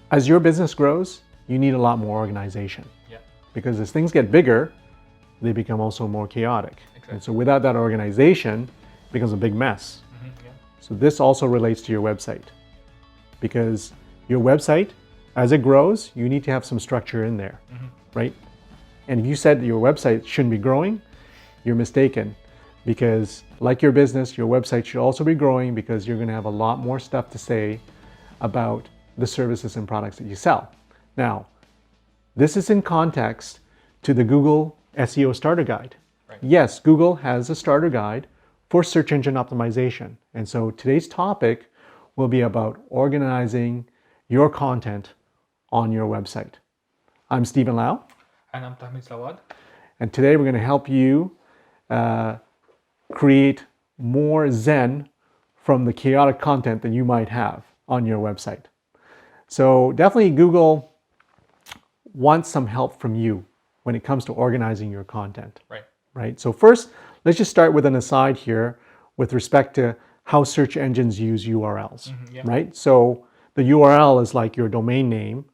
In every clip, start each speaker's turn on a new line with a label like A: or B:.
A: As your business grows, you need a lot more organization.
B: Yeah.
A: Because as things get bigger, they become also more chaotic.
B: Exactly.
A: And so without that organization, it becomes a big mess.
B: Yeah.
A: So this also relates to your website. Because your website, as it grows, you need to have some structure in there, right? And if you said that your website shouldn't be growing, you're mistaken. Because like your business, your website should also be growing because you're going to have a lot more stuff to say about the services and products that you sell. Now, this is in context to the Google SEO Starter Guide.
B: Right.
A: Yes, Google has a starter guide for search engine optimization. And so today's topic will be about organizing your content on your website. I'm Stephen Lau.
B: And I'm Tahmid Jawad.
A: And today we're going to help you create more zen from the chaotic content that you might have on your website. So definitely Google wants some help from you when it comes to organizing your content. Right? So first, let's just start with an aside here with respect to how search engines use URLs, right? So the URL is like your domain name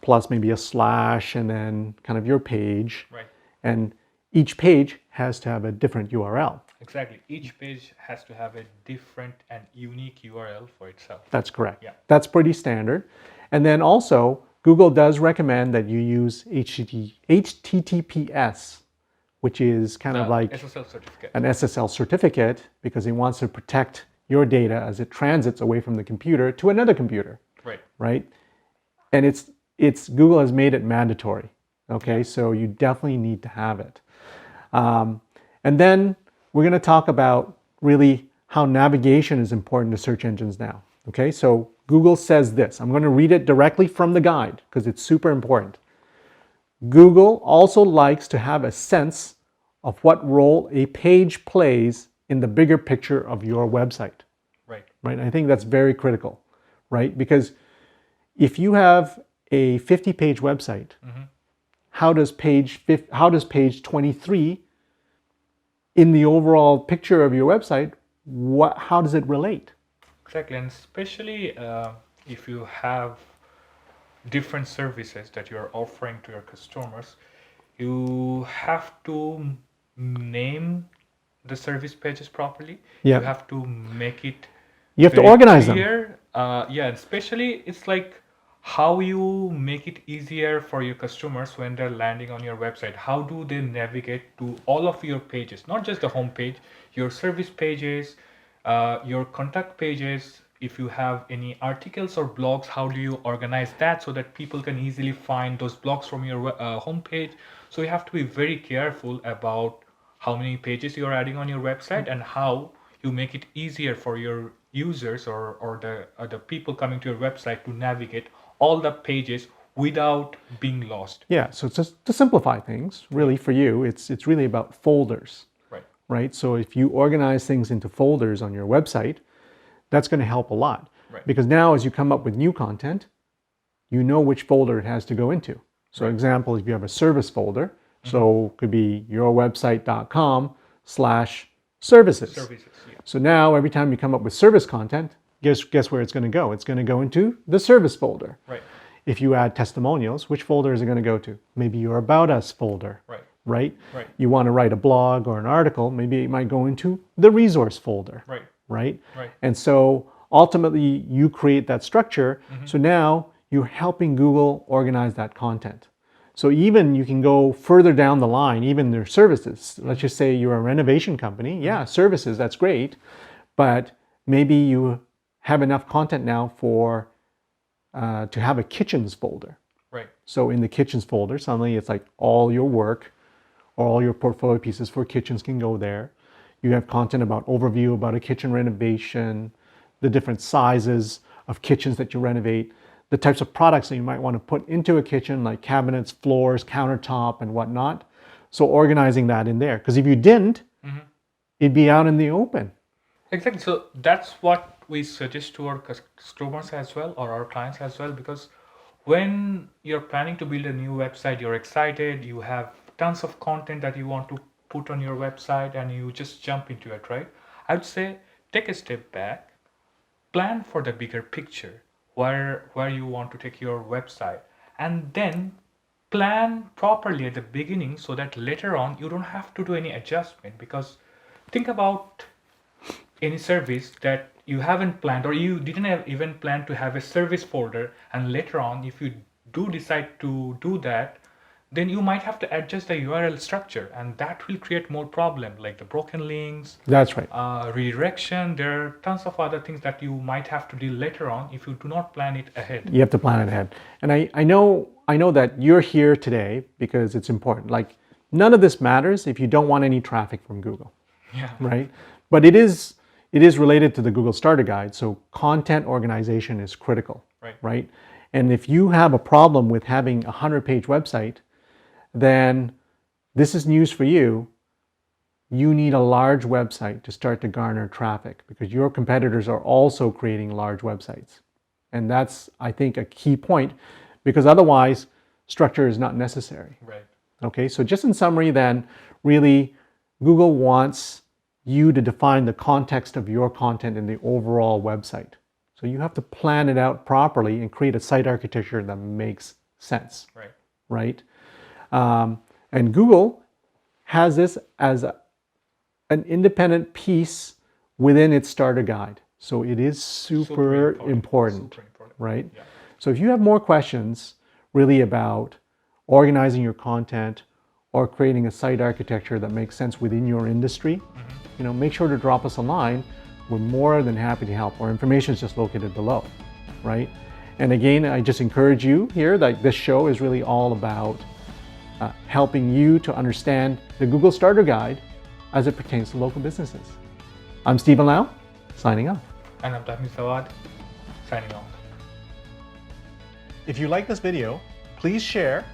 A: plus maybe a slash and then kind of your page.
B: Right.
A: And each page has to have a different URL.
B: Exactly. Each page has to have a different and unique URL for itself.
A: That's correct.
B: Yeah.
A: That's pretty standard. And then also, Google does recommend that you use HTTPS, which is kind of like
B: SSL certificate.
A: an SSL certificate because it wants to protect your data as it transits away from the computer to another computer.
B: Right.
A: Right? And it's Google has made it mandatory. Okay, so you definitely need to have it. And then we're going to talk about really how navigation is important to search engines now. Okay, so Google says this. I'm going to read it directly from the guide because it's super important. Google also likes to have a sense of what role a page plays in the bigger picture of your website.
B: Right.
A: Right? I think that's very critical, right? Because if you have a 50-page website, how does page 23 in the overall picture of your website, how does it relate?
B: Exactly. And especially if you have different services that you're offering to your customers, you have to name the service pages properly.
A: Yeah.
B: You have to make it
A: You have to
B: very
A: organize
B: clear. Yeah, especially it's like how you make it easier for your customers when they're landing on your website. How do they navigate to all of your pages, not just the home page, your service pages, your contact pages. If you have any articles or blogs, how do you organize that so that people can easily find those blogs from your home page? So you have to be very careful about how many pages you're adding on your website and how you make it easier for your users or the people coming to your website to navigate all the pages without being lost.
A: Yeah, so just to simplify things, really for you, it's really about folders. Right? So if you organize things into folders on your website, that's going to help a lot.
B: Right.
A: Because now as you come up with new content, you know which folder it has to go into. So example, if you have a service folder, so it could be yourwebsite.com/services.
B: Services, yeah.
A: So now every time you come up with service content, guess where it's going to go? It's going to go into the service folder.
B: Right.
A: If you add testimonials, which folder is it going to go to? Maybe your About Us folder.
B: Right.
A: Right?
B: Right.
A: You want to write a blog or an article, maybe it might go into the resource folder.
B: Right.
A: Right?
B: Right.
A: And so ultimately you create that structure. So now you're helping Google organize that content. So even you can go further down the line, even their services. Let's just say you're a renovation company. Yeah, services, that's great. But maybe you have enough content now for to have a kitchens folder.
B: Right.
A: So in the kitchens folder, suddenly it's like all your work or all your portfolio pieces for kitchens can go there. You have content about overview about a kitchen renovation, the different sizes of kitchens that you renovate, the types of products that you might want to put into a kitchen like cabinets, floors, countertop, and whatnot. So organizing that in there. Because if you didn't, it'd be out in the open.
B: Exactly. So that's what we suggest to our customers as well or our clients as well, because when you're planning to build a new website, you're excited, you have tons of content that you want to put on your website and you just jump into it, right? I would say take a step back, plan for the bigger picture. where you want to take your website, and then plan properly at the beginning so that later on you don't have to do any adjustment. Because think about any service that you haven't planned, or you didn't have even plan to have a service folder, and later on if you do decide to do that, then you might have to adjust the URL structure, and that will create more problem like the broken links,
A: That's right.
B: redirection. There are tons of other things that you might have to deal later on if you do not plan it ahead.
A: You have to plan it ahead. And I know that you're here today because it's important. Like, none of this matters if you don't want any traffic from Google,
B: Yeah.
A: right? But it is related to the Google Starter Guide. So content organization is critical, right? And if you have a problem with having a 100-page website, then this is news for you. You need a large website to start to garner traffic, because your competitors are also creating large websites. And that's, I think, a key point, because otherwise structure is not necessary.
B: Right.
A: Okay, so just in summary then, really, Google wants you to define the context of your content in the overall website. So you have to plan it out properly and create a site architecture that makes sense, right? And Google has this as an independent piece within its starter guide. So it is super important, right?
B: Yeah.
A: So if you have more questions really about organizing your content or creating a site architecture that makes sense within your industry, make sure to drop us a line. We're more than happy to help. Our information is just located below, right? And again, I just encourage you here that this show is really all about helping you to understand the Google Starter Guide as it pertains to local businesses. I'm Stephen Lau, signing off.
B: And I'm Tahmid, signing off.
A: If you like this video, please share,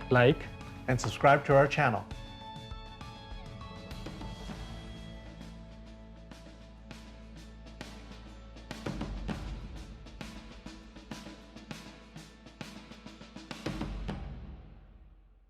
B: Like,
A: and subscribe to our channel.